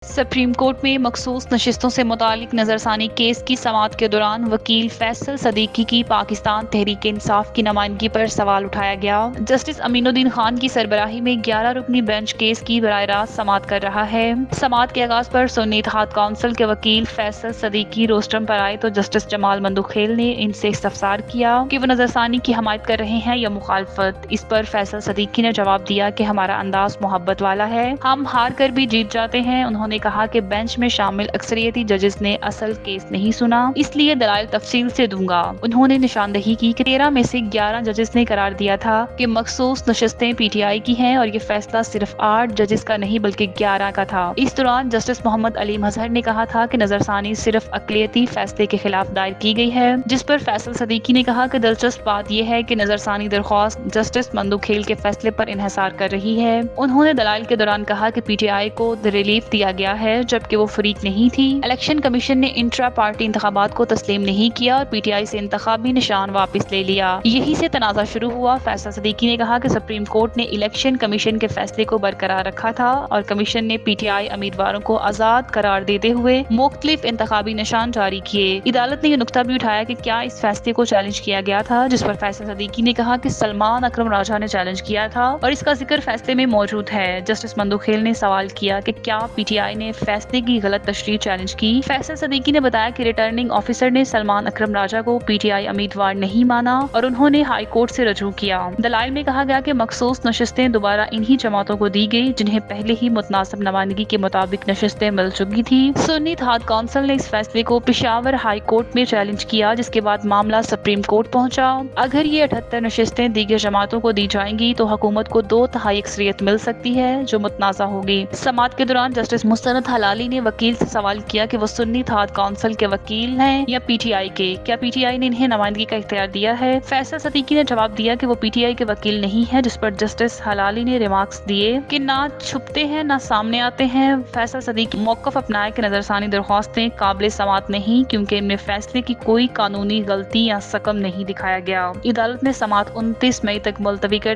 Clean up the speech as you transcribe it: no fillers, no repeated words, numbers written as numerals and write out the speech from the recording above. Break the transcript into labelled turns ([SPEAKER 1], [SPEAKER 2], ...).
[SPEAKER 1] Supreme court میں مخصوص نشستوں سے متعلق نظرثانی کیس کی سماعت کے دوران وکیل فیصل صدیقی کی پاکستان تحریک انصاف کی نمائندگی پر سوال اٹھایا گیا۔ جسٹس امین الدین خان کی سربراہی میں 11 رکنی بینچ کیس کی براہ راست سماعت کر رہا ہے۔ سماعت کے آغاز پر سنی اتحاد کونسل کے وکیل فیصل صدیقی روسٹرم پر آئے تو جسٹس جمال مندوخیل نے ان سے استفسار کیا کہ وہ نظرثانی کی حمایت کر رہے ہیں یا مخالفت۔ اس پر فیصل صدیقی نے جواب دیا کہ ہمارا انداز محبت والا ہے، ہم ہار کر بھی جیت جاتے ہیں۔ انہوں نے کہا کہ بینچ میں شامل اکثریتی ججز نے اصل کیس نہیں سنا، اس لیے دلائل تفصیل سے دوں گا۔ انہوں نے نشاندہی کی کہ 13 میں سے 11 ججز نے قرار دیا تھا کہ مخصوص نشستیں پی ٹی آئی کی ہیں اور یہ فیصلہ صرف 8 ججز کا نہیں بلکہ 11 کا تھا۔ اس دوران جسٹس محمد علی مظہر نے کہا تھا کہ نظرثانی صرف اقلیتی فیصلے کے خلاف دائر کی گئی ہے، جس پر فیصل صدیقی نے کہا کہ دلچسپ بات یہ ہے کہ نظرثانی درخواست جسٹس مندوخیل کے فیصلے پر انحصار کر رہی ہے۔ انہوں نے دلائل کے دوران کہا کہ پی ٹی آئی کو ریلیف دیا گیا ہے جبکہ وہ فریق نہیں تھی۔ الیکشن کمیشن نے انٹرا پارٹی انتخابات کو تسلیم نہیں کیا اور پی ٹی آئی سے انتخابی نشان واپس لے لیا، یہی سے تنازع شروع ہوا۔ فیصل صدیقی نے کہا کہ سپریم کورٹ نے الیکشن کمیشن کے فیصلے کو برقرار رکھا تھا اور کمیشن نے پی ٹی آئی امیدواروں کو آزاد قرار دیتے ہوئے مختلف انتخابی نشان جاری کیے۔ عدالت نے یہ نکتہ بھی اٹھایا کہ کیا اس فیصلے کو چیلنج کیا گیا تھا، جس پر فیصل صدیقی نے کہا کہ سلمان اکرم راجہ نے چیلنج کیا تھا اور اس کا ذکر فیصلے میں موجود ہے۔ جسٹس مندوخیل نے سوال کیا کہ کیا پی ٹی آئی نے فیصلے کی غلط تشریح چیلنج کی۔ فیصل صدیقی نے بتایا کہ ریٹرننگ آفیسر نے سلمان اکرم راجہ کو پی ٹی آئی امیدوار نہیں مانا اور انہوں نے ہائی کورٹ سے رجوع کیا۔ دلائل میں کہا گیا کہ مخصوص نشستیں دوبارہ انہی جماعتوں کو دی گئی جنہیں پہلے ہی متناسب نمائندگی کے مطابق نشستیں مل چکی تھی۔ سنی اتحاد کونسل نے اس فیصلے کو پشاور ہائی کورٹ میں چیلنج کیا، جس کے بعد معاملہ سپریم کورٹ پہنچا۔ اگر یہ 78 نشستیں دیگر جماعتوں کو دی جائیں گی تو حکومت کو 2/3 اکثریت مل سکتی ہے جو متنازع ہوگی۔ سماعت کے دوران جسٹس مستند حلالی نے وکیل سے سوال کیا کہ وہ سنی اتحاد کونسل کے وکیل ہیں یا پی ٹی آئی کے، کیا پی ٹی آئی نے انہیں نمائندگی کا اختیار دیا ہے؟ فیصل صدیقی نے جواب دیا کہ وہ پی ٹی آئی کے وکیل نہیں ہے، جس پر جسٹس حلالی نے ریمارکس دیے کہ نہ چھپتے ہیں نہ سامنے آتے ہیں۔ فیصل صدیقی موقف اپنایا کہ نظرثانی درخواستیں قابل سماعت نہیں کیونکہ ان میں فیصلے کی کوئی قانونی غلطی یا سقم نہیں دکھایا گیا۔ عدالت نے سماعت 29 مئی تک ملتوی کر